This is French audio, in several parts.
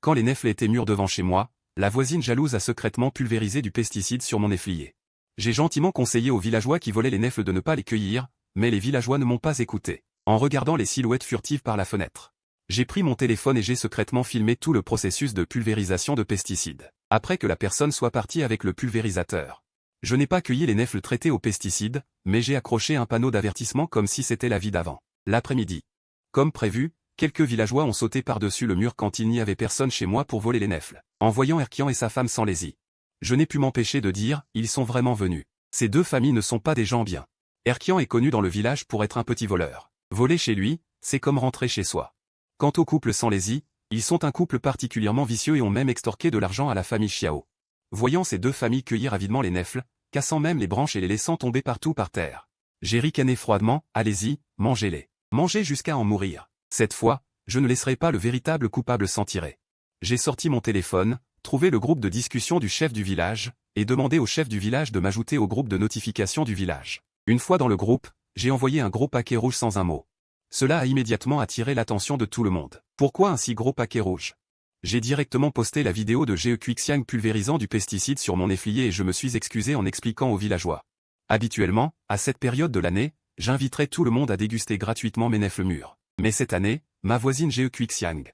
Quand les nèfles étaient mûrs devant chez moi, la voisine jalouse a secrètement pulvérisé du pesticide sur mon néflier. J'ai gentiment conseillé aux villageois qui volaient les nèfles de ne pas les cueillir, mais les villageois ne m'ont pas écouté. En regardant les silhouettes furtives par la fenêtre, j'ai pris mon téléphone et j'ai secrètement filmé tout le processus de pulvérisation de pesticides. Après que la personne soit partie avec le pulvérisateur, je n'ai pas cueilli les nèfles traitées au pesticide, mais j'ai accroché un panneau d'avertissement comme si c'était la vie d'avant. L'après-midi, comme prévu, quelques villageois ont sauté par-dessus le mur quand il n'y avait personne chez moi pour voler les nèfles. En voyant Erkian et sa femme sans lésine, je n'ai pu m'empêcher de dire, ils sont vraiment venus. Ces deux familles ne sont pas des gens bien. Erkian est connu dans le village pour être un petit voleur. Voler chez lui, c'est comme rentrer chez soi. Quant au couple sans lésine, ils sont un couple particulièrement vicieux et ont même extorqué de l'argent à la famille Xiao. Voyant ces deux familles cueillir avidement les nèfles, cassant même les branches et les laissant tomber partout par terre, j'ai ricané froidement, allez-y, mangez-les. Mangez jusqu'à en mourir. Cette fois, je ne laisserai pas le véritable coupable s'en tirer. J'ai sorti mon téléphone, trouvé le groupe de discussion du chef du village, et demandé au chef du village de m'ajouter au groupe de notification du village. Une fois dans le groupe, j'ai envoyé un gros paquet rouge sans un mot. Cela a immédiatement attiré l'attention de tout le monde. Pourquoi un si gros paquet rouge? J'ai directement posté la vidéo de Ge Quixiang pulvérisant du pesticide sur mon néflier et je me suis excusé en expliquant aux villageois. Habituellement, à cette période de l'année, j'inviterais tout le monde à déguster gratuitement mes nèfles mûres. Mais cette année, ma voisine Ge Quixiang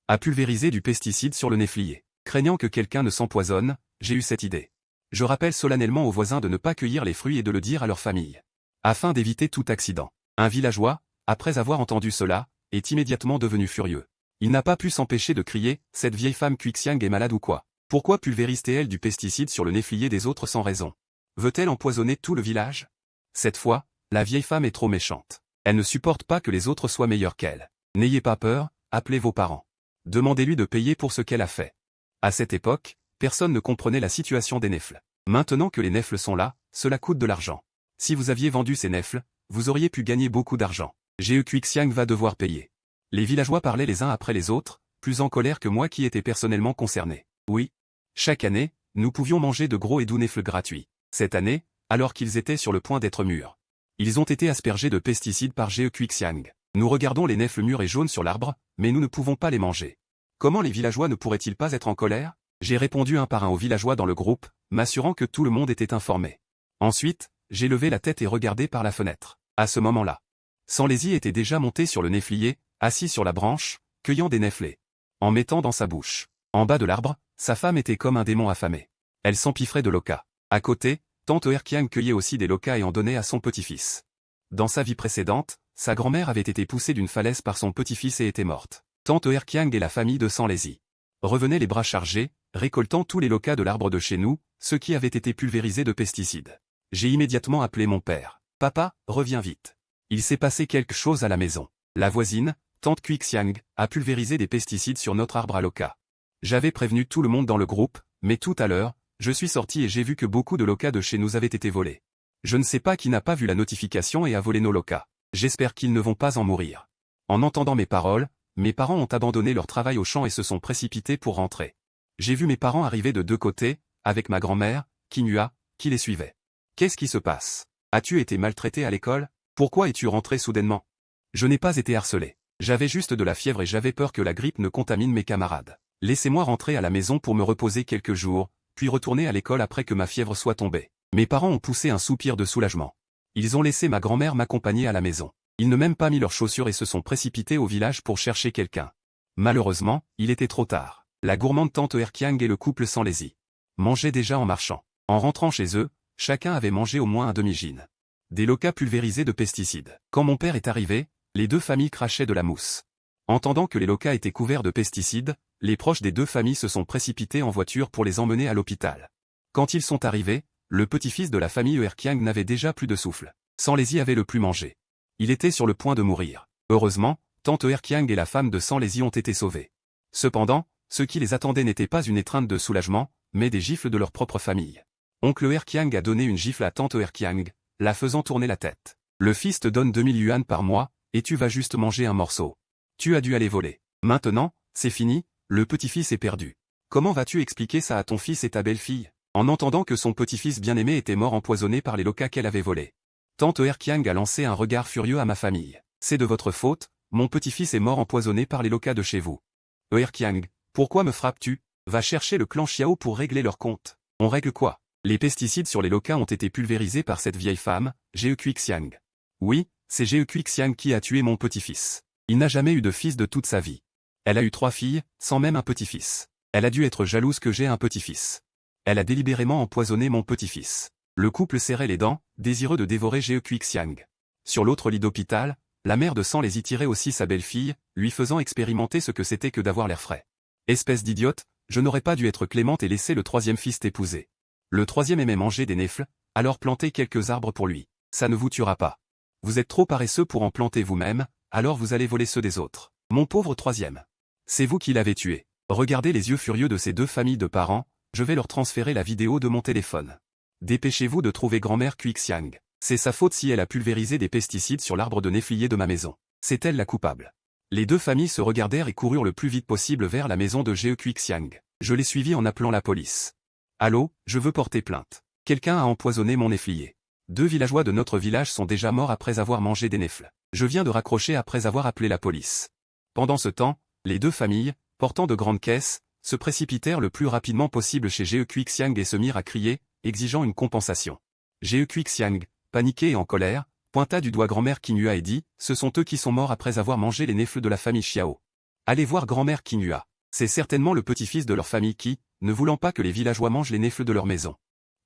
a pulvérisé du pesticide sur le néflier. Craignant que quelqu'un ne s'empoisonne, j'ai eu cette idée. Je rappelle solennellement aux voisins de ne pas cueillir les fruits et de le dire à leur famille, afin d'éviter tout accident. Un villageois, après avoir entendu cela, est immédiatement devenu furieux. Il n'a pas pu s'empêcher de crier « Cette vieille femme Quixiang est malade ou quoi? Pourquoi pulvérise-t-elle du pesticide sur le néflier des autres sans raison? Veut-elle empoisonner tout le village ?» Cette fois, la vieille femme est trop méchante. Elle ne supporte pas que les autres soient meilleurs qu'elle. N'ayez pas peur, appelez vos parents. Demandez-lui de payer pour ce qu'elle a fait. À cette époque, personne ne comprenait la situation des nèfles. Maintenant que les nèfles sont là, cela coûte de l'argent. Si vous aviez vendu ces nèfles, vous auriez pu gagner beaucoup d'argent. Ge Quixiang va devoir payer. Les villageois parlaient les uns après les autres, plus en colère que moi qui étais personnellement concerné. Oui. Chaque année, nous pouvions manger de gros et doux nèfles gratuits. Cette année, alors qu'ils étaient sur le point d'être mûrs, ils ont été aspergés de pesticides par Ge Quixiang. Nous regardons les nèfles mûrs et jaunes sur l'arbre, mais nous ne pouvons pas les manger. Comment les villageois ne pourraient-ils pas être en colère? J'ai répondu un par un aux villageois dans le groupe, m'assurant que tout le monde était informé. Ensuite, j'ai levé la tête et regardé par la fenêtre. À ce moment-là, Sanlési était déjà monté sur le néflier, assis sur la branche, cueillant des nèfles, en mettant dans sa bouche. En bas de l'arbre, sa femme était comme un démon affamé. Elle s'empiffrait de l'oka. À côté, tante Erkiang cueillait aussi des lokas et en donnait à son petit-fils. Dans sa vie précédente, sa grand-mère avait été poussée d'une falaise par son petit-fils et était morte. Tante Erkiang et la famille de Sanlési revenaient les bras chargés, récoltant tous les lokas de l'arbre de chez nous, ceux qui avaient été pulvérisés de pesticides. J'ai immédiatement appelé mon père. « Papa, reviens vite. Il s'est passé quelque chose à la maison. La voisine, tante Quixiang, a pulvérisé des pesticides sur notre arbre à loka. » J'avais prévenu tout le monde dans le groupe, mais tout à l'heure, je suis sorti et j'ai vu que beaucoup de lokas de chez nous avaient été volés. Je ne sais pas qui n'a pas vu la notification et a volé nos lokas. J'espère qu'ils ne vont pas en mourir. En entendant mes paroles, mes parents ont abandonné leur travail au champ et se sont précipités pour rentrer. J'ai vu mes parents arriver de deux côtés, avec ma grand-mère, Kinua, qui les suivait. « Qu'est-ce qui se passe? As-tu été maltraité à l'école? Pourquoi es-tu rentré soudainement? » Je n'ai pas été harcelé. J'avais juste de la fièvre et j'avais peur que la grippe ne contamine mes camarades. Laissez-moi rentrer à la maison pour me reposer quelques jours, puis retourner à l'école après que ma fièvre soit tombée. Mes parents ont poussé un soupir de soulagement. Ils ont laissé ma grand-mère m'accompagner à la maison. Ils n'ont même pas mis leurs chaussures et se sont précipités au village pour chercher quelqu'un. Malheureusement, il était trop tard. La gourmande tante Erkiang et le couple Sanlési mangeaient déjà en marchant. En rentrant chez eux, chacun avait mangé au moins un demi-gin. Des lokas pulvérisés de pesticides. Quand mon père est arrivé, les deux familles crachaient de la mousse. Entendant que les lokas étaient couverts de pesticides, les proches des deux familles se sont précipités en voiture pour les emmener à l'hôpital. Quand ils sont arrivés, le petit-fils de la famille Erkiang n'avait déjà plus de souffle. Sanlési avait le plus mangé. Il était sur le point de mourir. Heureusement, tante Erkiang et la femme de Sanlési ont été sauvés. Cependant, ce qui les attendait n'était pas une étreinte de soulagement, mais des gifles de leur propre famille. Oncle Erkiang a donné une gifle à tante Erkiang, la faisant tourner la tête. « Le fils te donne 2000 yuan par mois, et tu vas juste manger un morceau. Tu as dû aller voler. Maintenant, c'est fini, le petit-fils est perdu. Comment vas-tu expliquer ça à ton fils et ta belle-fille, en entendant que son petit-fils bien-aimé était mort empoisonné par les lokas qu'elle avait volés? » Tante Erkiang a lancé un regard furieux à ma famille. « C'est de votre faute, mon petit-fils est mort empoisonné par les lokas de chez vous. Erkiang, Pourquoi me frappes-tu? Va chercher le clan Xiao pour régler leur compte. On règle quoi? Les pesticides sur les locats ont été pulvérisés par cette vieille femme, Ge Quixiang. Oui, c'est Ge Quixiang qui a tué mon petit-fils. Il n'a jamais eu de fils de toute sa vie. Elle a eu 3 filles, sans même un petit-fils. Elle a dû être jalouse que j'ai un petit-fils. Elle a délibérément empoisonné mon petit-fils. Le couple serrait les dents, désireux de dévorer Ge Quixiang. Sur l'autre lit d'hôpital, la mère de sang les y tirait aussi sa belle-fille, lui faisant expérimenter ce que c'était que d'avoir l'air frais. Espèce d'idiote, je n'aurais pas dû être clémente et laisser le 3e fils t'épouser. Le 3e aimait manger des nèfles, alors plantez quelques arbres pour lui. Ça ne vous tuera pas. Vous êtes trop paresseux pour en planter vous-même, alors vous allez voler ceux des autres. Mon pauvre 3e. C'est vous qui l'avez tué. Regardez les yeux furieux de ces 2 familles de parents, je vais leur transférer la vidéo de mon téléphone. Dépêchez-vous de trouver grand-mère Quixiang. C'est sa faute si elle a pulvérisé des pesticides sur l'arbre de néflier de ma maison. C'est elle la coupable. Les 2 familles se regardèrent et coururent le plus vite possible vers la maison de Ge Quixiang. Je les suivis en appelant la police. Allô, je veux porter plainte. Quelqu'un a empoisonné mon néflier. 2 villageois de notre village sont déjà morts après avoir mangé des nèfles. Je viens de raccrocher après avoir appelé la police. Pendant ce temps, les 2 familles, portant de grandes caisses, se précipitèrent le plus rapidement possible chez Ge Quixiang et se mirent à crier, exigeant une compensation. Ge Quixiang, paniqué et en colère, pointa du doigt grand-mère Qinghua et dit, ce sont eux qui sont morts après avoir mangé les nèfles de la famille Xiao. Allez voir grand-mère Qinghua. C'est certainement le petit-fils de leur famille qui, ne voulant pas que les villageois mangent les nèfles de leur maison,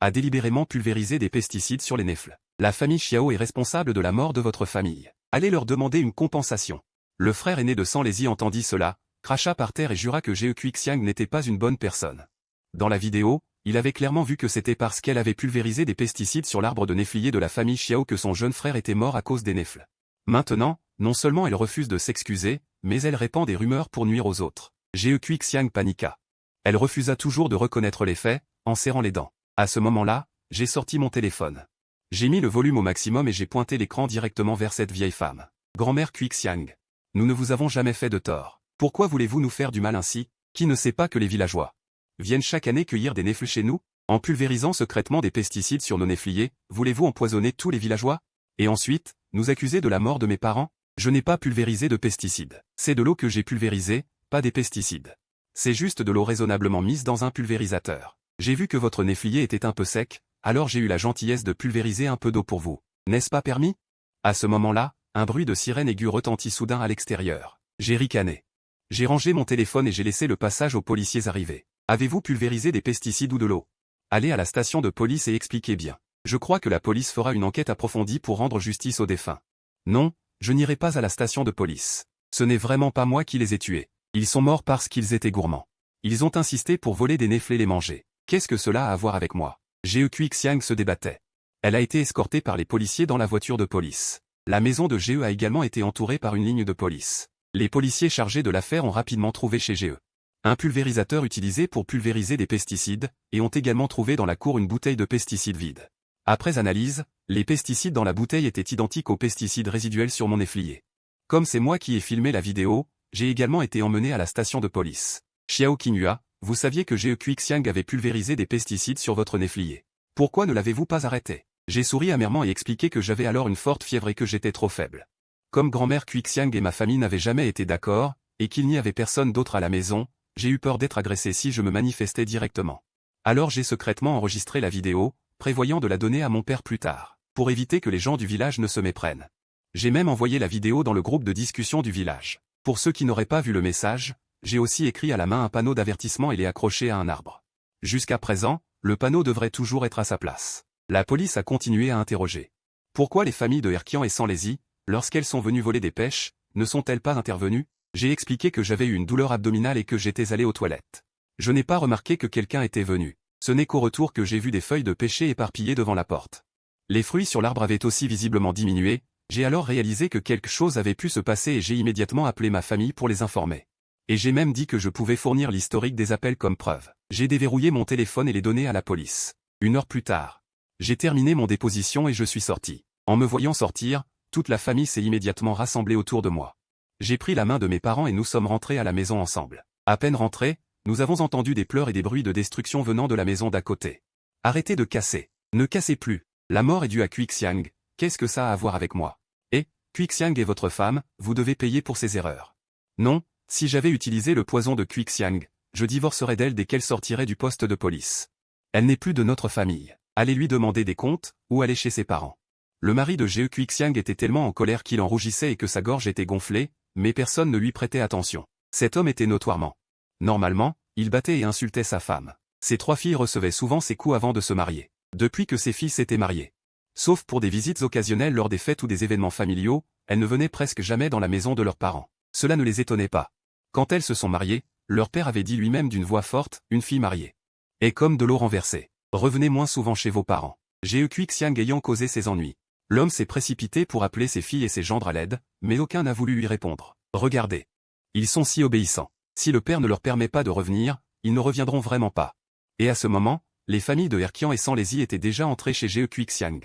a délibérément pulvérisé des pesticides sur les nèfles. La famille Xiao est responsable de la mort de votre famille. Allez leur demander une compensation. Le frère aîné de Sanlési entendit cela, cracha par terre et jura que Ge Quixiang n'était pas une bonne personne. Dans la vidéo, il avait clairement vu que c'était parce qu'elle avait pulvérisé des pesticides sur l'arbre de néflier de la famille Xiao que son jeune frère était mort à cause des nèfles. Maintenant, non seulement elle refuse de s'excuser, mais elle répand des rumeurs pour nuire aux autres. Ge Quixiang paniqua. Elle refusa toujours de reconnaître les faits, en serrant les dents. À ce moment-là, j'ai sorti mon téléphone. J'ai mis le volume au maximum et j'ai pointé l'écran directement vers cette vieille femme. Grand-mère Quixiang. Nous ne vous avons jamais fait de tort. Pourquoi voulez-vous nous faire du mal ainsi? Qui ne sait pas que les villageois viennent chaque année cueillir des nèfles chez nous? En pulvérisant secrètement des pesticides sur nos néfliers, voulez-vous empoisonner tous les villageois? Et ensuite, nous accuser de la mort de mes parents? Je n'ai pas pulvérisé de pesticides. C'est de l'eau que j'ai pulvérisée, pas des pesticides. C'est juste de l'eau raisonnablement mise dans un pulvérisateur. J'ai vu que votre néflier était un peu sec, alors j'ai eu la gentillesse de pulvériser un peu d'eau pour vous. N'est-ce pas permis? À ce moment-là, un bruit de sirène aiguë retentit soudain à l'extérieur. J'ai ricané. J'ai rangé mon téléphone et j'ai laissé le passage aux policiers arriver. Avez-vous pulvérisé des pesticides ou de l'eau? Allez à la station de police et expliquez bien. Je crois que la police fera une enquête approfondie pour rendre justice aux défunts. Non, je n'irai pas à la station de police. Ce n'est vraiment pas moi qui les ai tués. Ils sont morts parce qu'ils étaient gourmands. Ils ont insisté pour voler des nèfles et les manger. Qu'est-ce que cela a à voir avec moi? Ge Quixiang se débattait. Elle a été escortée par les policiers dans la voiture de police. La maison de Ge a également été entourée par une ligne de police. Les policiers chargés de l'affaire ont rapidement trouvé chez Ge un pulvérisateur utilisé pour pulvériser des pesticides, et ont également trouvé dans la cour une bouteille de pesticides vide. Après analyse, les pesticides dans la bouteille étaient identiques aux pesticides résiduels sur mon néflier. Comme c'est moi qui ai filmé la vidéo, j'ai également été emmené à la station de police. Xiao Qinghua, vous saviez que Ge Quixiang avait pulvérisé des pesticides sur votre néflier. Pourquoi ne l'avez-vous pas arrêté? J'ai souri amèrement et expliqué que j'avais alors une forte fièvre et que j'étais trop faible. Comme grand-mère Quixiang et ma famille n'avaient jamais été d'accord, et qu'il n'y avait personne d'autre à la maison, j'ai eu peur d'être agressé si je me manifestais directement. Alors j'ai secrètement enregistré la vidéo, prévoyant de la donner à mon père plus tard, pour éviter que les gens du village ne se méprennent. J'ai même envoyé la vidéo dans le groupe de discussion du village. Pour ceux qui n'auraient pas vu le message, j'ai aussi écrit à la main un panneau d'avertissement et l'ai accroché à un arbre. Jusqu'à présent, le panneau devrait toujours être à sa place. La police a continué à interroger. Pourquoi les familles de Erkian et Sanlési, lorsqu'elles sont venues voler des pêches, ne sont-elles pas intervenues? J'ai expliqué que j'avais eu une douleur abdominale et que j'étais allé aux toilettes. Je n'ai pas remarqué que quelqu'un était venu. Ce n'est qu'au retour que j'ai vu des feuilles de pêcher éparpillées devant la porte. Les fruits sur l'arbre avaient aussi visiblement diminué, j'ai alors réalisé que quelque chose avait pu se passer et j'ai immédiatement appelé ma famille pour les informer. Et j'ai même dit que je pouvais fournir l'historique des appels comme preuve. J'ai déverrouillé mon téléphone et les donné à la police. 1 heure plus tard, j'ai terminé mon déposition et je suis sorti. En me voyant sortir, toute la famille s'est immédiatement rassemblée autour de moi. J'ai pris la main de mes parents et nous sommes rentrés à la maison ensemble. À peine rentrés, nous avons entendu des pleurs et des bruits de destruction venant de la maison d'à côté. Arrêtez de casser. Ne cassez plus. La mort est due à Quixiang, qu'est-ce que ça a à voir avec moi? Et, Quixiang est votre femme, vous devez payer pour ses erreurs. Non, si j'avais utilisé le poison de Quixiang, je divorcerai d'elle dès qu'elle sortirait du poste de police. Elle n'est plus de notre famille. Allez lui demander des comptes, ou aller chez ses parents. Le mari de Jeu Quixiang était tellement en colère qu'il en rougissait et que sa gorge était gonflée, mais personne ne lui prêtait attention. Cet homme était notoirement. Normalement, il battait et insultait sa femme. Ses 3 filles recevaient souvent ses coups avant de se marier. Depuis que ses filles s'étaient mariées. Sauf pour des visites occasionnelles lors des fêtes ou des événements familiaux, elles ne venaient presque jamais dans la maison de leurs parents. Cela ne les étonnait pas. Quand elles se sont mariées, leur père avait dit lui-même d'une voix forte, une fille mariée est comme de l'eau renversée. Revenez moins souvent chez vos parents. Jeu Quixiang ayant causé ses ennuis. L'homme s'est précipité pour appeler ses filles et ses gendres à l'aide, mais aucun n'a voulu lui répondre. Regardez. Ils sont si obéissants. Si le père ne leur permet pas de revenir, ils ne reviendront vraiment pas. Et à ce moment, les familles de Erkian et Sanlési étaient déjà entrées chez Jeu Quixiang.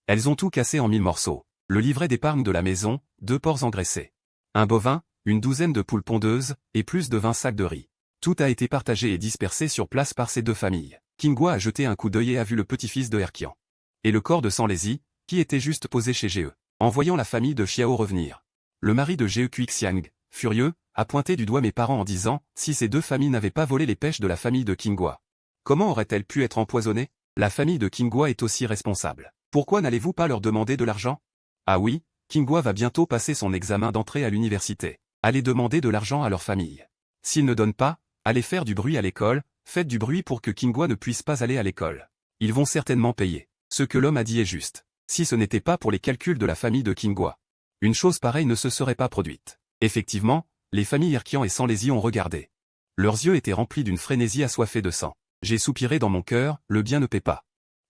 Elles ont tout cassé en 1000 morceaux. Le livret d'épargne de la maison, 2 porcs engraissés. Un bovin, une douzaine de poules pondeuses, et plus de 20 sacs de riz. Tout a été partagé et dispersé sur place par ces 2 familles. Qinghua a jeté un coup d'œil et a vu le petit-fils de Erkian. Et le corps de Sanlési, qui était juste posé chez Ge. En voyant la famille de Xiao revenir. Le mari de Jeu Quixiang, furieux, a pointé du doigt mes parents en disant, si ces 2 familles n'avaient pas volé les pêches de la famille de Qinghua. Comment aurait-elle pu être empoisonnée? La famille de Qinghua est aussi responsable. Pourquoi n'allez-vous pas leur demander de l'argent? Ah oui, Qinghua va bientôt passer son examen d'entrée à l'université. Allez demander de l'argent à leur famille. S'ils ne donnent pas, allez faire du bruit à l'école, faites du bruit pour que Qinghua ne puisse pas aller à l'école. Ils vont certainement payer. Ce que l'homme a dit est juste. Si ce n'était pas pour les calculs de la famille de Qinghua, une chose pareille ne se serait pas produite. Effectivement, les familles Erkian et Sanlési ont regardé. Leurs yeux étaient remplis d'une frénésie assoiffée de sang. J'ai soupiré dans mon cœur, le bien ne paie pas.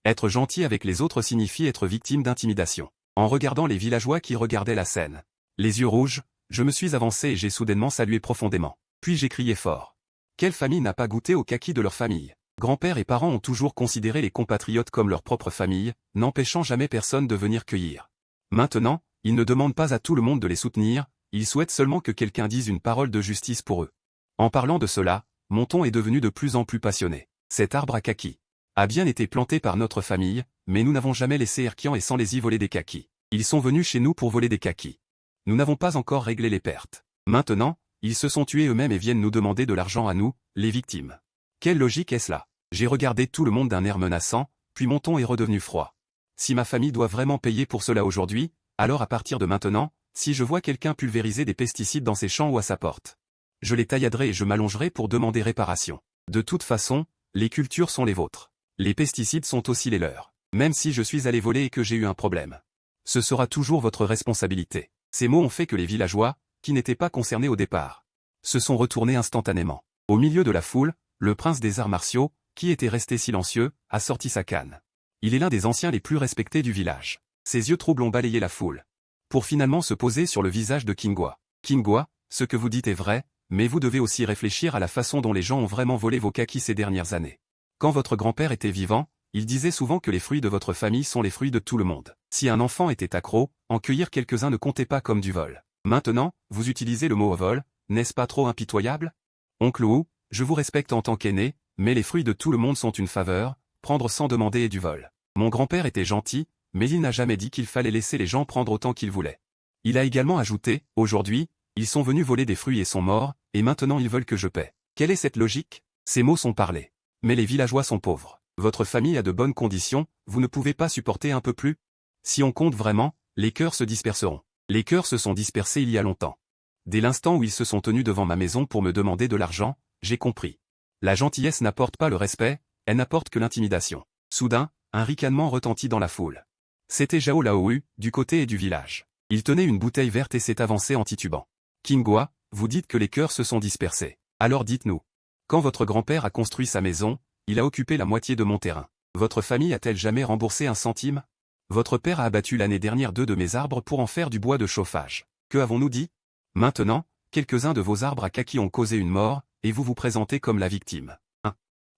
Être gentil avec les autres signifie être victime d'intimidation. En regardant les villageois qui regardaient la scène, les yeux rouges, je me suis avancé et j'ai soudainement salué profondément. Puis j'ai crié fort. Quelle famille n'a pas goûté au kaki de leur famille? Grand-père et parents ont toujours considéré les compatriotes comme leur propre famille, n'empêchant jamais personne de venir cueillir. Maintenant, ils ne demandent pas à tout le monde de les soutenir, ils souhaitent seulement que quelqu'un dise une parole de justice pour eux. En parlant de cela, mon ton est devenu de plus en plus passionné. Cet arbre à kaki a bien été planté par notre famille, mais nous n'avons jamais laissé Erkian et Sanlési voler des kakis. Ils sont venus chez nous pour voler des kakis. Nous n'avons pas encore réglé les pertes. Maintenant, ils se sont tués eux-mêmes et viennent nous demander de l'argent à nous, les victimes. Quelle logique est-ce là? J'ai regardé tout le monde d'un air menaçant, puis mon ton est redevenu froid. Si ma famille doit vraiment payer pour cela aujourd'hui, alors à partir de maintenant, si je vois quelqu'un pulvériser des pesticides dans ses champs ou à sa porte, je les tailladrai et je m'allongerai pour demander réparation. De toute façon, les cultures sont les vôtres. Les pesticides sont aussi les leurs. Même si je suis allé voler et que j'ai eu un problème, ce sera toujours votre responsabilité. Ces mots ont fait que les villageois, qui n'étaient pas concernés au départ, se sont retournés instantanément. Au milieu de la foule, le prince des arts martiaux, qui était resté silencieux, a sorti sa canne. Il est l'un des anciens les plus respectés du village. Ses yeux troubles ont balayé la foule, pour finalement se poser sur le visage de Qinghua. Qinghua, ce que vous dites est vrai, mais vous devez aussi réfléchir à la façon dont les gens ont vraiment volé vos kakis ces dernières années. Quand votre grand-père était vivant, il disait souvent que les fruits de votre famille sont les fruits de tout le monde. Si un enfant était accro, en cueillir quelques-uns ne comptait pas comme du vol. Maintenant, vous utilisez le mot vol, n'est-ce pas trop impitoyable? Oncle Wu, je vous respecte en tant qu'aîné, mais les fruits de tout le monde sont une faveur, prendre sans demander est du vol. Mon grand-père était gentil, mais il n'a jamais dit qu'il fallait laisser les gens prendre autant qu'ils voulaient. Il a également ajouté, aujourd'hui, ils sont venus voler des fruits et sont morts, et maintenant ils veulent que je paie. Quelle est cette logique? Ces mots sont parlés. Mais les villageois sont pauvres. Votre famille a de bonnes conditions, vous ne pouvez pas supporter un peu plus? Si on compte vraiment, les cœurs se disperseront. Les cœurs se sont dispersés il y a longtemps. Dès l'instant où ils se sont tenus devant ma maison pour me demander de l'argent, j'ai compris. La gentillesse n'apporte pas le respect, elle n'apporte que l'intimidation. Soudain, un ricanement retentit dans la foule. C'était Zhao Laoyu, du côté et du village. Il tenait une bouteille verte et s'est avancé en titubant. Qinghua, vous dites que les cœurs se sont dispersés. Alors dites-nous. Quand votre grand-père a construit sa maison, il a occupé la moitié de mon terrain. Votre famille a-t-elle jamais remboursé un centime? Votre père a abattu l'année dernière 2 de mes arbres pour en faire du bois de chauffage. Que avons-nous dit? Maintenant, quelques-uns de vos arbres à kaki ont causé une mort, et vous vous présentez comme la victime.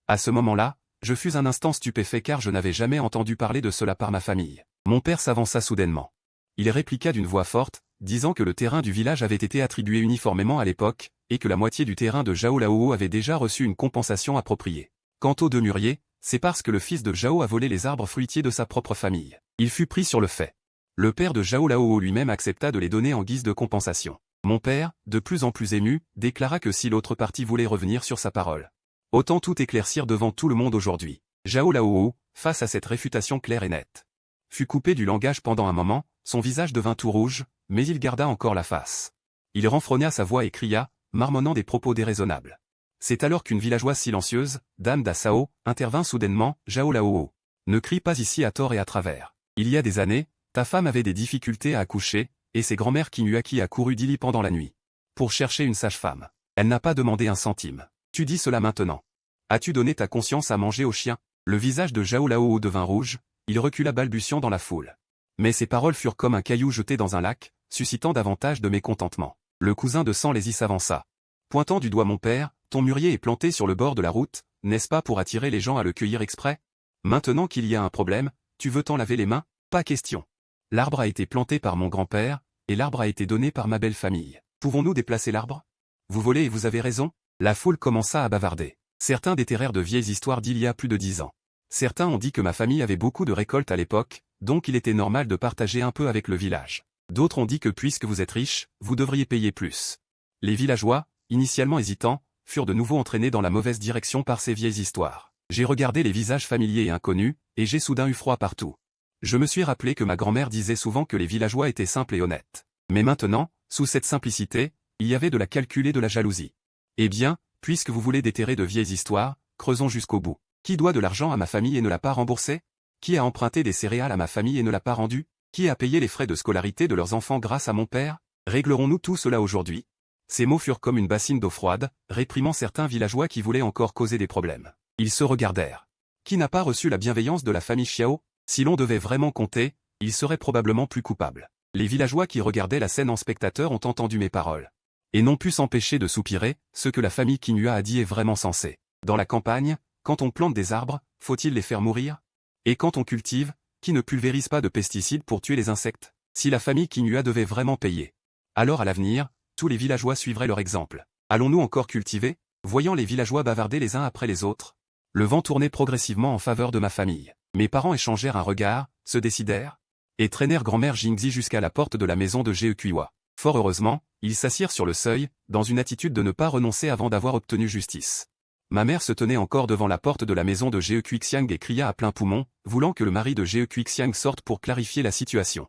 À ce moment-là, je fus un instant stupéfait car je n'avais jamais entendu parler de cela par ma famille. Mon père s'avança soudainement. Il répliqua d'une voix forte, disant que le terrain du village avait été attribué uniformément à l'époque, et que la moitié du terrain de Zhao Lao avait déjà reçu une compensation appropriée. Quant aux 2 mûriers, c'est parce que le fils de Zhao a volé les arbres fruitiers de sa propre famille. Il fut pris sur le fait. Le père de Zhao Lao lui-même accepta de les donner en guise de compensation. Mon père, de plus en plus ému, déclara que si l'autre partie voulait revenir sur sa parole, autant tout éclaircir devant tout le monde aujourd'hui. Zhao Laohou, face à cette réfutation claire et nette, fut coupé du langage pendant un moment, son visage devint tout rouge, mais il garda encore la face. Il renfrogna sa voix et cria, marmonnant des propos déraisonnables. C'est alors qu'une villageoise silencieuse, dame d'Assao, intervint soudainement, Zhao Laohou. Ne crie pas ici à tort et à travers. Il y a des années, ta femme avait des difficultés à accoucher, et c'est grand-mère Kinua qui a couru d'Ili pendant la nuit. Pour chercher une sage-femme. Elle n'a pas demandé un centime. Tu dis cela maintenant. As-tu donné ta conscience à manger au chien? Le visage de Zhao Laohou devint rouge, il recula balbutiant dans la foule. Mais ses paroles furent comme un caillou jeté dans un lac, suscitant davantage de mécontentement. Le cousin de Sanlési s'avança. Pointant du doigt mon père, ton mûrier est planté sur le bord de la route, n'est-ce pas pour attirer les gens à le cueillir exprès? Maintenant qu'il y a un problème, tu veux t'en laver les mains? Pas question. L'arbre a été planté par mon grand-père, et l'arbre a été donné par ma belle famille. Pouvons-nous déplacer l'arbre? Vous volez et vous avez raison? La foule commença à bavarder. Certains déterrèrent de vieilles histoires d'il y a plus de 10 ans. Certains ont dit que ma famille avait beaucoup de récoltes à l'époque, donc il était normal de partager un peu avec le village. D'autres ont dit que puisque vous êtes riches, vous devriez payer plus. Les villageois, initialement hésitants, furent de nouveau entraînés dans la mauvaise direction par ces vieilles histoires. J'ai regardé les visages familiers et inconnus, et j'ai soudain eu froid partout. Je me suis rappelé que ma grand-mère disait souvent que les villageois étaient simples et honnêtes. Mais maintenant, sous cette simplicité, il y avait de la calcul et de la jalousie. Eh bien, puisque vous voulez déterrer de vieilles histoires, creusons jusqu'au bout. Qui doit de l'argent à ma famille et ne l'a pas remboursé? Qui a emprunté des céréales à ma famille et ne l'a pas rendu? Qui a payé les frais de scolarité de leurs enfants grâce à mon père? Réglerons-nous tout cela aujourd'hui? Ces mots furent comme une bassine d'eau froide, réprimant certains villageois qui voulaient encore causer des problèmes. Ils se regardèrent. Qui n'a pas reçu la bienveillance de la famille Xiao? Si l'on devait vraiment compter, il serait probablement plus coupable. Les villageois qui regardaient la scène en spectateur ont entendu mes paroles. Et n'ont pu s'empêcher de soupirer, ce que la famille Kinua a dit est vraiment sensé. Dans la campagne, quand on plante des arbres, faut-il les faire mourir? Et quand on cultive, qui ne pulvérise pas de pesticides pour tuer les insectes? Si la famille Kinua devait vraiment payer, alors à l'avenir, tous les villageois suivraient leur exemple. Allons-nous encore cultiver? Voyant les villageois bavarder les uns après les autres, le vent tournait progressivement en faveur de ma famille. Mes parents échangèrent un regard, se décidèrent, et traînèrent grand-mère Jingzi jusqu'à la porte de la maison de Jeekuiwa. Fort heureusement, ils s'assirent sur le seuil, dans une attitude de ne pas renoncer avant d'avoir obtenu justice. Ma mère se tenait encore devant la porte de la maison de Jeekuixiang et cria à plein poumon, voulant que le mari de Jeekuixiang sorte pour clarifier la situation.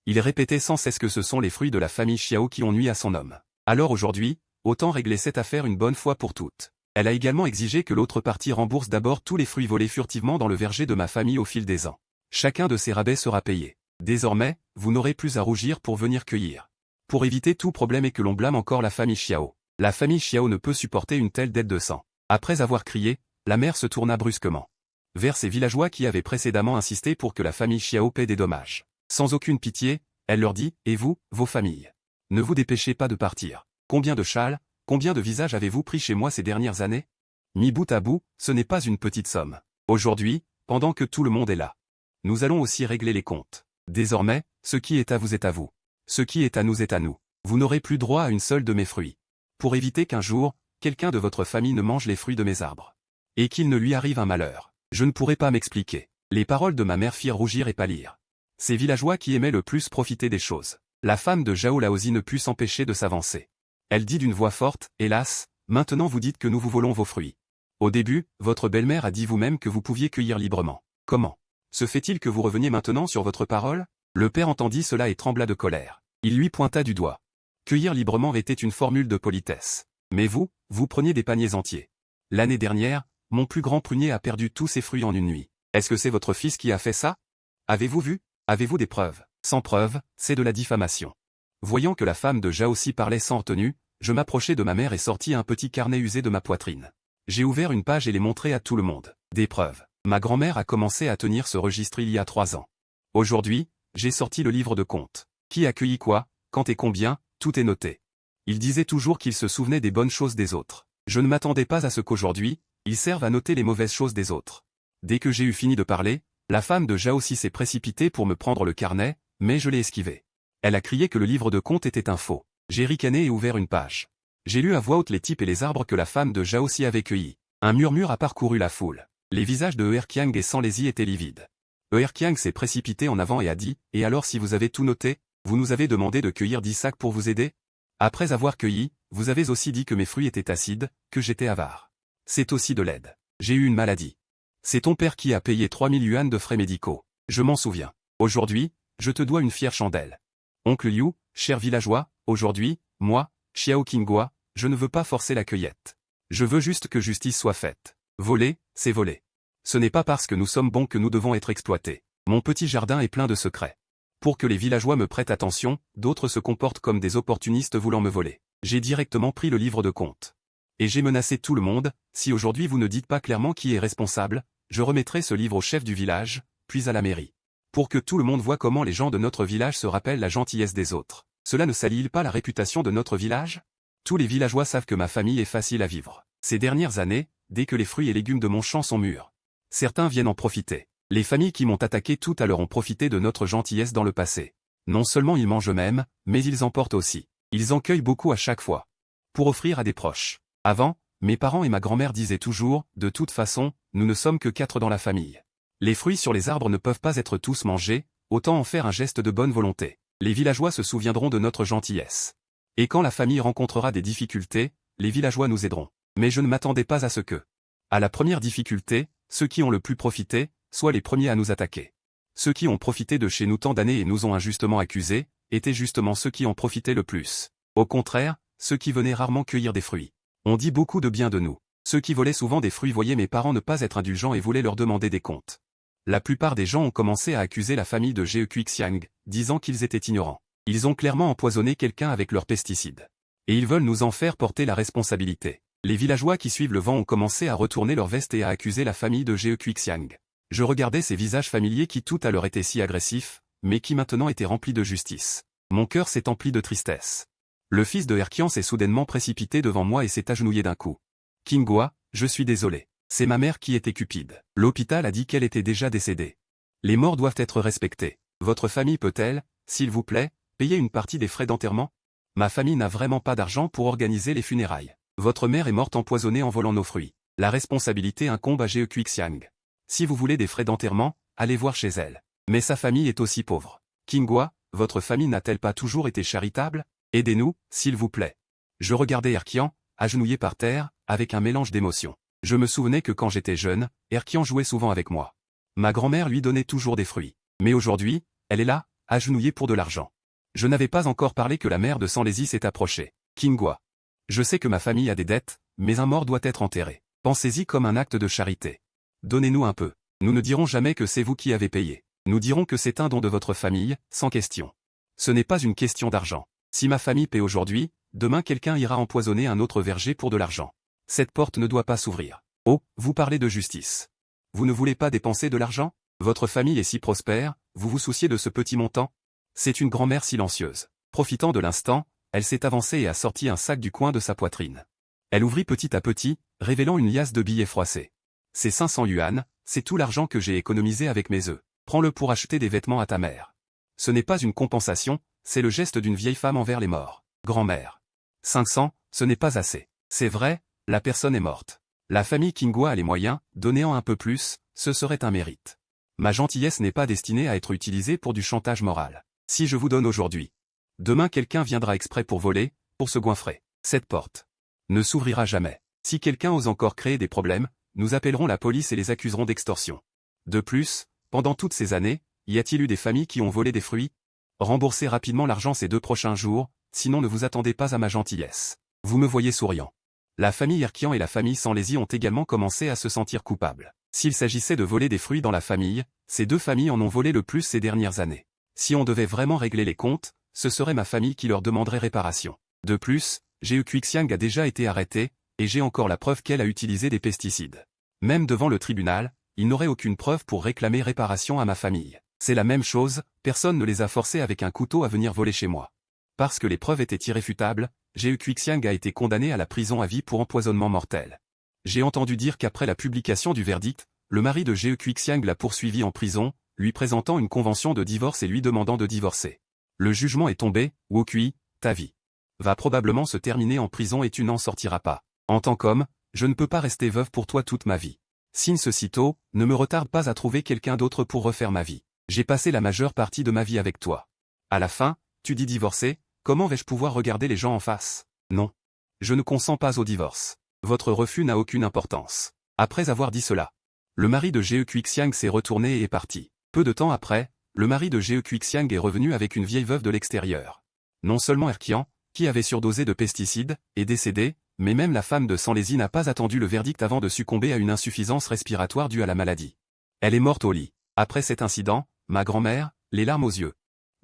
Il répétait sans cesse que ce sont les fruits de la famille Xiao qui ont nui à son homme. Alors aujourd'hui, autant régler cette affaire une bonne fois pour toutes. Elle a également exigé que l'autre partie rembourse d'abord tous les fruits volés furtivement dans le verger de ma famille au fil des ans. Chacun de ces rabais sera payé. Désormais, vous n'aurez plus à rougir pour venir cueillir. Pour éviter tout problème et que l'on blâme encore la famille Xiao. La famille Xiao ne peut supporter une telle dette de sang. Après avoir crié, la mère se tourna brusquement vers ces villageois qui avaient précédemment insisté pour que la famille Xiao paie des dommages. Sans aucune pitié, elle leur dit, et vous, vos familles, ne vous dépêchez pas de partir. Combien de châles, combien de visages avez-vous pris chez moi ces dernières années? Mis bout à bout, ce n'est pas une petite somme. Aujourd'hui, pendant que tout le monde est là, nous allons aussi régler les comptes. Désormais, ce qui est à vous est à vous. Ce qui est à nous est à nous. Vous n'aurez plus droit à une seule de mes fruits. Pour éviter qu'un jour, quelqu'un de votre famille ne mange les fruits de mes arbres. Et qu'il ne lui arrive un malheur. Je ne pourrai pas m'expliquer. Les paroles de ma mère firent rougir et pâlir. Ces villageois qui aimaient le plus profiter des choses. La femme de Zhao Laozi ne put s'empêcher de s'avancer. Elle dit d'une voix forte, hélas, maintenant vous dites que nous vous volons vos fruits. Au début, votre belle-mère a dit vous-même que vous pouviez cueillir librement. Comment se fait-il que vous reveniez maintenant sur votre parole? Le père entendit cela et trembla de colère. Il lui pointa du doigt. Cueillir librement était une formule de politesse. Mais vous, vous preniez des paniers entiers. L'année dernière, mon plus grand prunier a perdu tous ses fruits en une nuit. Est-ce que c'est votre fils qui a fait ça? Avez-vous vu? Avez-vous des preuves? Sans preuves, c'est de la diffamation. Voyant que la femme de Zhao-Si parlait sans retenue, je m'approchai de ma mère et sortis un petit carnet usé de ma poitrine. J'ai ouvert une page et les montré à tout le monde. Des preuves. Ma grand-mère a commencé à tenir ce registre il y a 3 ans. Aujourd'hui, j'ai sorti le livre de comptes. Qui a cueilli quoi, quand et combien, tout est noté. Il disait toujours qu'il se souvenait des bonnes choses des autres. Je ne m'attendais pas à ce qu'aujourd'hui, il serve à noter les mauvaises choses des autres. Dès que j'ai eu fini de parler, la femme de Zhao-Si s'est précipitée pour me prendre le carnet, mais je l'ai esquivé. Elle a crié que le livre de comptes était un faux. J'ai ricané et ouvert une page. J'ai lu à voix haute les types et les arbres que la femme de Zhao-Si avait cueillis. Un murmure a parcouru la foule. Les visages de Erkiang et Sanlési étaient livides. Erkiang s'est précipité en avant et a dit, « Et alors si vous avez tout noté, vous nous avez demandé de cueillir 10 sacs pour vous aider ?» Après avoir cueilli, vous avez aussi dit que mes fruits étaient acides, que j'étais avare. C'est aussi de l'aide. J'ai eu une maladie. C'est ton père qui a payé 3000 yuan de frais médicaux. Je m'en souviens. Aujourd'hui, je te dois une fière chandelle. Oncle Liu, cher villageois, aujourd'hui, moi, Xiao Qinghua, je ne veux pas forcer la cueillette. Je veux juste que justice soit faite. Voler, c'est voler. Ce n'est pas parce que nous sommes bons que nous devons être exploités. Mon petit jardin est plein de secrets. Pour que les villageois me prêtent attention, d'autres se comportent comme des opportunistes voulant me voler. J'ai directement pris le livre de compte. Et j'ai menacé tout le monde, si aujourd'hui vous ne dites pas clairement qui est responsable, je remettrai ce livre au chef du village, puis à la mairie. Pour que tout le monde voit comment les gens de notre village se rappellent la gentillesse des autres. Cela ne salit pas la réputation de notre village? Tous les villageois savent que ma famille est facile à vivre. Ces dernières années, dès que les fruits et légumes de mon champ sont mûrs, certains viennent en profiter. Les familles qui m'ont attaqué tout à l'heure ont profité de notre gentillesse dans le passé. Non seulement ils mangent eux-mêmes, mais ils en portent aussi. Ils en cueillent beaucoup à chaque fois. Pour offrir à des proches. Avant, mes parents et ma grand-mère disaient toujours, de toute façon, nous ne sommes que 4 dans la famille. Les fruits sur les arbres ne peuvent pas être tous mangés, autant en faire un geste de bonne volonté. Les villageois se souviendront de notre gentillesse. Et quand la famille rencontrera des difficultés, les villageois nous aideront. Mais je ne m'attendais pas à ce que, à la première difficulté, ceux qui ont le plus profité, soient les premiers à nous attaquer. Ceux qui ont profité de chez nous tant d'années et nous ont injustement accusés, étaient justement ceux qui en profitaient le plus. Au contraire, ceux qui venaient rarement cueillir des fruits. On dit beaucoup de bien de nous. Ceux qui volaient souvent des fruits voyaient mes parents ne pas être indulgents et voulaient leur demander des comptes. La plupart des gens ont commencé à accuser la famille de Jie Quixiang, disant qu'ils étaient ignorants. Ils ont clairement empoisonné quelqu'un avec leurs pesticides. Et ils veulent nous en faire porter la responsabilité. Les villageois qui suivent le vent ont commencé à retourner leur veste et à accuser la famille de Jie Quixiang. Je regardais ces visages familiers qui tout à l'heure étaient si agressifs, mais qui maintenant étaient remplis de justice. Mon cœur s'est empli de tristesse. Le fils de Erkian s'est soudainement précipité devant moi et s'est agenouillé d'un coup. Qinghua, je suis désolé. C'est ma mère qui était cupide. L'hôpital a dit qu'elle était déjà décédée. Les morts doivent être respectés. Votre famille peut-elle, s'il vous plaît, payer une partie des frais d'enterrement? Ma famille n'a vraiment pas d'argent pour organiser les funérailles. Votre mère est morte empoisonnée en volant nos fruits. La responsabilité incombe à Jie Quixiang. Si vous voulez des frais d'enterrement, allez voir chez elle. Mais sa famille est aussi pauvre. Qinghua, votre famille n'a-t-elle pas toujours été charitable? Aidez-nous, s'il vous plaît. Je regardais Erkian, agenouillé par terre, avec un mélange d'émotions. Je me souvenais que quand j'étais jeune, Erkian jouait souvent avec moi. Ma grand-mère lui donnait toujours des fruits. Mais aujourd'hui, elle est là, agenouillée pour de l'argent. Je n'avais pas encore parlé que la mère de Sanlési s'est approchée. Qinghua. Je sais que ma famille a des dettes, mais un mort doit être enterré. Pensez-y comme un acte de charité. Donnez-nous un peu. Nous ne dirons jamais que c'est vous qui avez payé. Nous dirons que c'est un don de votre famille, sans question. Ce n'est pas une question d'argent. Si ma famille paie aujourd'hui, demain quelqu'un ira empoisonner un autre verger pour de l'argent. Cette porte ne doit pas s'ouvrir. Oh, vous parlez de justice. Vous ne voulez pas dépenser de l'argent? Votre famille est si prospère, vous vous souciez de ce petit montant? C'est une grand-mère silencieuse. Profitant de l'instant, elle s'est avancée et a sorti un sac du coin de sa poitrine. Elle ouvrit petit à petit, révélant une liasse de billets froissés. C'est 500 yuan, c'est tout l'argent que j'ai économisé avec mes œufs. Prends-le pour acheter des vêtements à ta mère. Ce n'est pas une compensation, c'est le geste d'une vieille femme envers les morts. Grand-mère. 500, ce n'est pas assez. C'est vrai, la personne est morte. La famille Qinghua a les moyens, donnant un peu plus, ce serait un mérite. Ma gentillesse n'est pas destinée à être utilisée pour du chantage moral. Si je vous donne aujourd'hui, demain quelqu'un viendra exprès pour voler, pour se goinfrer. Cette porte ne s'ouvrira jamais. Si quelqu'un ose encore créer des problèmes, nous appellerons la police et les accuserons d'extorsion. De plus, pendant toutes ces années, y a-t-il eu des familles qui ont volé des fruits? Remboursez rapidement l'argent ces 2 prochains jours, sinon ne vous attendez pas à ma gentillesse. Vous me voyez souriant. La famille Erkian et la famille Sanlési ont également commencé à se sentir coupables. S'il s'agissait de voler des fruits dans la famille, ces 2 familles en ont volé le plus ces dernières années. Si on devait vraiment régler les comptes, ce serait ma famille qui leur demanderait réparation. De plus, Jie Quixiang a déjà été arrêtée, et j'ai encore la preuve qu'elle a utilisé des pesticides. Même devant le tribunal, il n'aurait aucune preuve pour réclamer réparation à ma famille. C'est la même chose, personne ne les a forcés avec un couteau à venir voler chez moi. Parce que les preuves étaient irréfutables, Jie Quixiang a été condamné à la prison à vie pour empoisonnement mortel. J'ai entendu dire qu'après la publication du verdict, le mari de Jie Quixiang l'a poursuivi en prison, lui présentant une convention de divorce et lui demandant de divorcer. Le jugement est tombé, Wokui, ta vie va probablement se terminer en prison et tu n'en sortiras pas. En tant qu'homme, je ne peux pas rester veuve pour toi toute ma vie. Signe ceci tôt, ne me retarde pas à trouver quelqu'un d'autre pour refaire ma vie. J'ai passé la majeure partie de ma vie avec toi. À la fin, tu dis divorcer, Comment vais-je pouvoir regarder les gens en face? Non. Je ne consens pas au divorce. Votre refus n'a aucune importance. Après avoir dit cela, le mari de Ge Quixiang s'est retourné et est parti. Peu de temps après, le mari de Ge Quixiang est revenu avec une vieille veuve de l'extérieur. Non seulement Erkian, qui avait surdosé de pesticides, est décédé, mais même la femme de Sanlési n'a pas attendu le verdict avant de succomber à une insuffisance respiratoire due à la maladie. Elle est morte au lit. Après cet incident, ma grand-mère, les larmes aux yeux,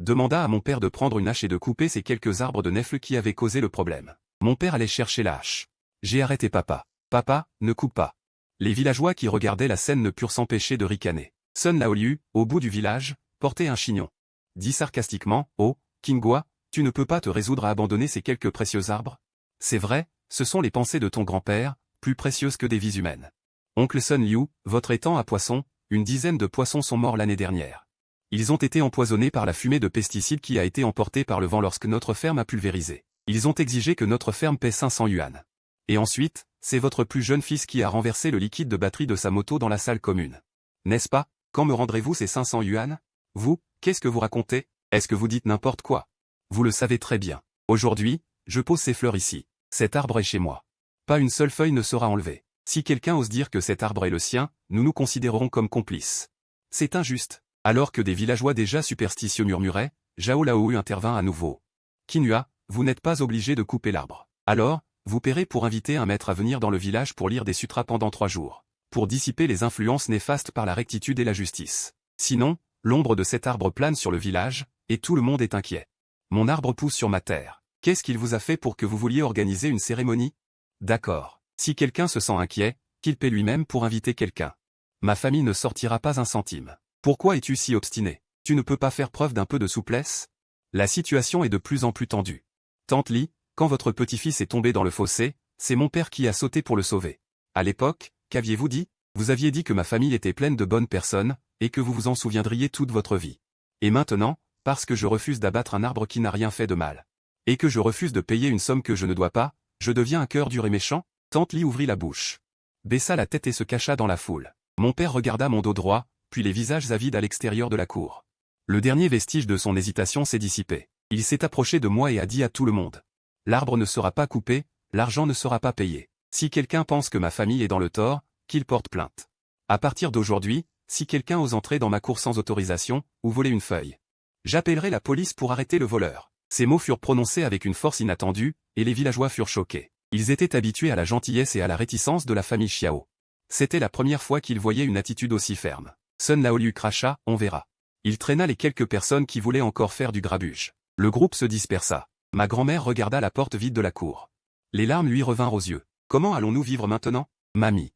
demanda à mon père de prendre une hache et de couper ces quelques arbres de nèfles qui avaient causé le problème. Mon père allait chercher la hache. J'ai arrêté papa. Papa, ne coupe pas. Les villageois qui regardaient la scène ne purent s'empêcher de ricaner. Sun Laoliu, au bout du village, portait un chignon. Dit sarcastiquement, « Oh, Kingwa, tu ne peux pas te résoudre à abandonner ces quelques précieux arbres? C'est vrai, ce sont les pensées de ton grand-père, plus précieuses que des vies humaines. Oncle Sun Liu, votre étang à poissons, une dizaine de poissons sont morts l'année dernière. Ils ont été empoisonnés par la fumée de pesticides qui a été emportée par le vent lorsque notre ferme a pulvérisé. Ils ont exigé que notre ferme paie 500 yuan. Et ensuite, c'est votre plus jeune fils qui a renversé le liquide de batterie de sa moto dans la salle commune. N'est-ce pas? Quand me rendrez-vous ces 500 yuan? Vous, qu'est-ce que vous racontez? Est-ce que vous dites n'importe quoi? Vous le savez très bien. Aujourd'hui, je pose ces fleurs ici. Cet arbre est chez moi. Pas une seule feuille ne sera enlevée. Si quelqu'un ose dire que cet arbre est le sien, nous nous considérerons comme complices. C'est injuste. Alors que des villageois déjà superstitieux murmuraient, Zhao Laoyu intervint à nouveau. Kinua, vous n'êtes pas obligé de couper l'arbre. Alors, vous paierez pour inviter un maître à venir dans le village pour lire des sutras pendant 3 jours. Pour dissiper les influences néfastes par la rectitude et la justice. Sinon, l'ombre de cet arbre plane sur le village, et tout le monde est inquiet. Mon arbre pousse sur ma terre. Qu'est-ce qu'il vous a fait pour que vous vouliez organiser une cérémonie? D'accord. Si quelqu'un se sent inquiet, qu'il paie lui-même pour inviter quelqu'un. Ma famille ne sortira pas un centime. Pourquoi es-tu si obstiné? Tu ne peux pas faire preuve d'un peu de souplesse? La situation est de plus en plus tendue. Tante Li, quand votre petit-fils est tombé dans le fossé, c'est mon père qui a sauté pour le sauver. À l'époque, qu'aviez-vous dit? Vous aviez dit que ma famille était pleine de bonnes personnes, et que vous vous en souviendriez toute votre vie. Et maintenant, parce que je refuse d'abattre un arbre qui n'a rien fait de mal, et que je refuse de payer une somme que je ne dois pas, je deviens un cœur dur et méchant? Tante Li ouvrit la bouche, baissa la tête et se cacha dans la foule. Mon père regarda mon dos droit, puis les visages avides à l'extérieur de la cour. Le dernier vestige de son hésitation s'est dissipé. Il s'est approché de moi et a dit à tout le monde. L'arbre ne sera pas coupé, l'argent ne sera pas payé. Si quelqu'un pense que ma famille est dans le tort, qu'il porte plainte. À partir d'aujourd'hui, si quelqu'un ose entrer dans ma cour sans autorisation, ou voler une feuille, j'appellerai la police pour arrêter le voleur. Ces mots furent prononcés avec une force inattendue, et les villageois furent choqués. Ils étaient habitués à la gentillesse et à la réticence de la famille Xiao. C'était la première fois qu'ils voyaient une attitude aussi ferme. Sun Laoliu cracha, on verra. Il traîna les quelques personnes qui voulaient encore faire du grabuge. Le groupe se dispersa. Ma grand-mère regarda la porte vide de la cour. Les larmes lui revinrent aux yeux. Comment allons-nous vivre maintenant? Mamie.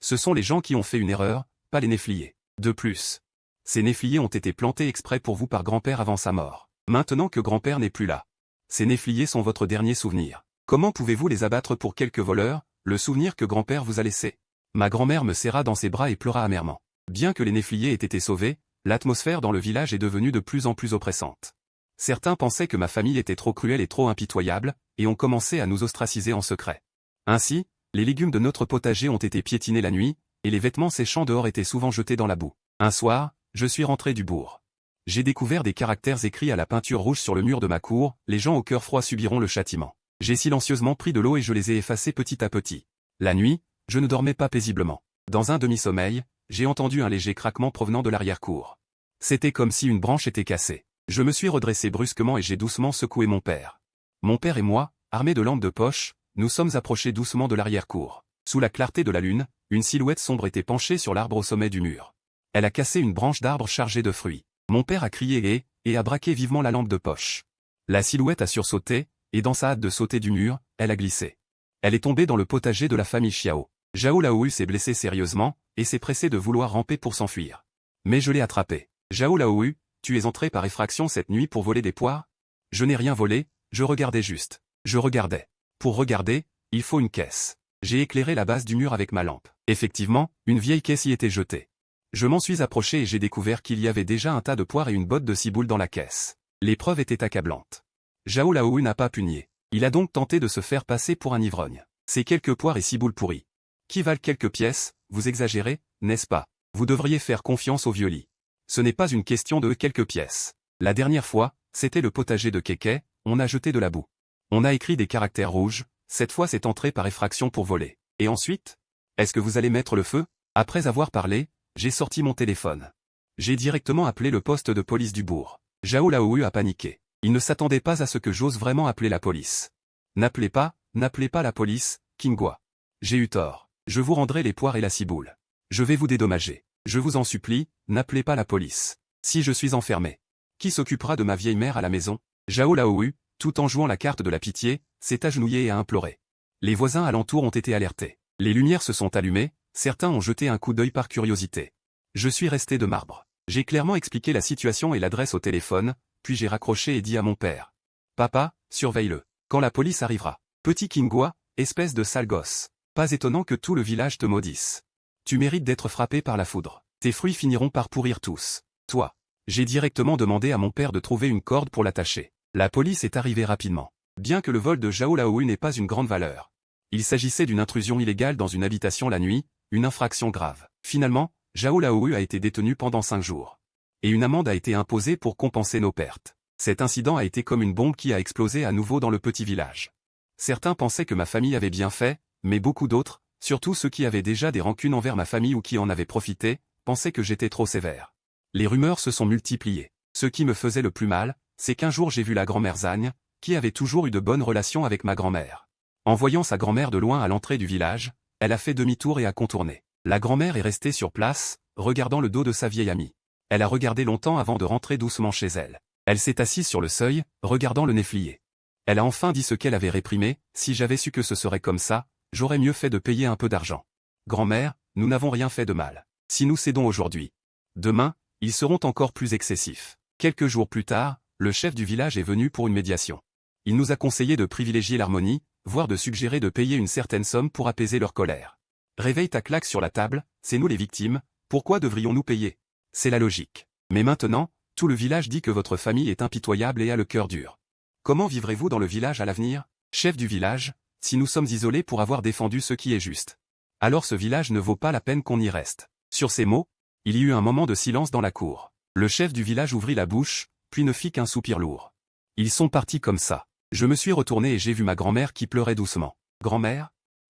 Ce sont les gens qui ont fait une erreur, pas les néfliers. De plus, ces néfliers ont été plantés exprès pour vous par grand-père avant sa mort. Maintenant que grand-père n'est plus là, ces néfliers sont votre dernier souvenir. Comment pouvez-vous les abattre pour quelques voleurs, le souvenir que grand-père vous a laissé? Ma grand-mère me serra dans ses bras et pleura amèrement. Bien que les néfliers aient été sauvés, l'atmosphère dans le village est devenue de plus en plus oppressante. Certains pensaient que ma famille était trop cruelle et trop impitoyable, et ont commencé à nous ostraciser en secret. Ainsi, les légumes de notre potager ont été piétinés la nuit, et les vêtements séchants dehors étaient souvent jetés dans la boue. Un soir, je suis rentré du bourg. J'ai découvert des caractères écrits à la peinture rouge sur le mur de ma cour, les gens au cœur froid subiront le châtiment. J'ai silencieusement pris de l'eau et je les ai effacés petit à petit. La nuit, je ne dormais pas paisiblement. Dans un demi-sommeil, j'ai entendu un léger craquement provenant de l'arrière-cour. C'était comme si une branche était cassée. Je me suis redressé brusquement et j'ai doucement secoué mon père. Mon père et moi, armés de lampes de poche, nous sommes approchés doucement de l'arrière-cour. Sous la clarté de la lune, une silhouette sombre était penchée sur l'arbre au sommet du mur. Elle a cassé une branche d'arbre chargée de fruits. Mon père a crié et a braqué vivement la lampe de poche. La silhouette a sursauté, et dans sa hâte de sauter du mur, elle a glissé. Elle est tombée dans le potager de la famille Xiao. Zhao Laoyu s'est blessé sérieusement, et s'est pressé de vouloir ramper pour s'enfuir. Mais je l'ai attrapé. Zhao Laoyu, tu es entré par effraction cette nuit pour voler des poires? Je n'ai rien volé, je regardais juste. Je regardais. Pour regarder, il faut une caisse. J'ai éclairé la base du mur avec ma lampe. Effectivement, une vieille caisse y était jetée. Je m'en suis approché et j'ai découvert qu'il y avait déjà un tas de poires et une botte de ciboule dans la caisse. L'épreuve était accablante. Zhao Laoyu n'a pas pu nier. Il a donc tenté de se faire passer pour un ivrogne. Ces quelques poires et ciboules pourries, qui valent quelques pièces, vous exagérez, n'est-ce pas? Vous devriez faire confiance au vieux lit. Ce n'est pas une question de quelques pièces. La dernière fois, c'était le potager de Keke, on a jeté de la boue. On a écrit des caractères rouges, cette fois c'est entré par effraction pour voler. Et ensuite? Est-ce que vous allez mettre le feu? Après avoir parlé, j'ai sorti mon téléphone. J'ai directement appelé le poste de police du bourg. Zhao Laoyu a paniqué. Il ne s'attendait pas à ce que j'ose vraiment appeler la police. N'appelez pas la police, Qinghua. J'ai eu tort. Je vous rendrai les poires et la ciboule. Je vais vous dédommager. Je vous en supplie, n'appelez pas la police. Si je suis enfermé, qui s'occupera de ma vieille mère à la maison? Zhao Laoyu, tout en jouant la carte de la pitié, s'est agenouillé et a imploré. Les voisins alentours ont été alertés. Les lumières se sont allumées, certains ont jeté un coup d'œil par curiosité. Je suis resté de marbre. J'ai clairement expliqué la situation et l'adresse au téléphone, puis j'ai raccroché et dit à mon père. Papa, surveille-le. Quand la police arrivera. Petit Qinghua, espèce de sale gosse. Pas étonnant que tout le village te maudisse. Tu mérites d'être frappé par la foudre. Tes fruits finiront par pourrir tous. Toi. J'ai directement demandé à mon père de trouver une corde pour l'attacher. La police est arrivée rapidement. Bien que le vol de Zhao Laoyu n'ait pas une grande valeur. Il s'agissait d'une intrusion illégale dans une habitation la nuit, une infraction grave. Finalement, Zhao Laoyu a été détenu pendant 5 jours. Et une amende a été imposée pour compenser nos pertes. Cet incident a été comme une bombe qui a explosé à nouveau dans le petit village. Certains pensaient que ma famille avait bien fait, mais beaucoup d'autres, surtout ceux qui avaient déjà des rancunes envers ma famille ou qui en avaient profité, pensaient que j'étais trop sévère. Les rumeurs se sont multipliées. Ce qui me faisait le plus mal, c'est qu'un jour j'ai vu la grand-mère Zagne, qui avait toujours eu de bonnes relations avec ma grand-mère. En voyant sa grand-mère de loin à l'entrée du village, elle a fait demi-tour et a contourné. La grand-mère est restée sur place, regardant le dos de sa vieille amie. Elle a regardé longtemps avant de rentrer doucement chez elle. Elle s'est assise sur le seuil, regardant le néflier. Elle a enfin dit ce qu'elle avait réprimé, si j'avais su que ce serait comme ça, j'aurais mieux fait de payer un peu d'argent. Grand-mère, nous n'avons rien fait de mal. Si nous cédons aujourd'hui, demain, ils seront encore plus excessifs. Quelques jours plus tard, le chef du village est venu pour une médiation. Il nous a conseillé de privilégier l'harmonie, voire de suggérer de payer une certaine somme pour apaiser leur colère. Réveille ta claque sur la table, c'est nous les victimes, pourquoi devrions-nous payer? C'est la logique. Mais maintenant, tout le village dit que votre famille est impitoyable et a le cœur dur. Comment vivrez-vous dans le village à l'avenir? Chef du village, si nous sommes isolés pour avoir défendu ce qui est juste. Alors ce village ne vaut pas la peine qu'on y reste. Sur ces mots, il y eut un moment de silence dans la cour. Le chef du village ouvrit la bouche, puis ne fit qu'un soupir lourd. Ils sont partis comme ça. Je me suis retourné et j'ai vu ma grand-mère qui pleurait doucement. Grand-mère?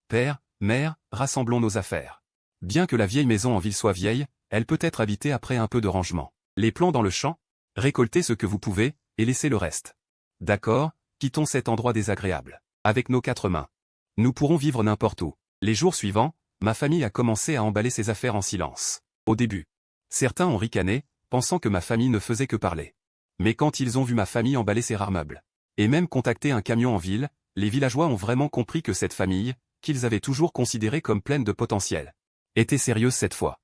Père, mère, rassemblons nos affaires. Bien que la vieille maison en ville soit vieille, elle peut être habitée après un peu de rangement. Les plants dans le champ? Récoltez ce que vous pouvez, et laissez le reste. D'accord, quittons cet endroit désagréable. Avec nos 4 mains. Nous pourrons vivre n'importe où. Les jours suivants, ma famille a commencé à emballer ses affaires en silence. Au début, certains ont ricané, pensant que ma famille ne faisait que parler. Mais quand ils ont vu ma famille emballer ses rares meubles, et même contacter un camion en ville, les villageois ont vraiment compris que cette famille, qu'ils avaient toujours considérée comme pleine de potentiel, était sérieuse cette fois.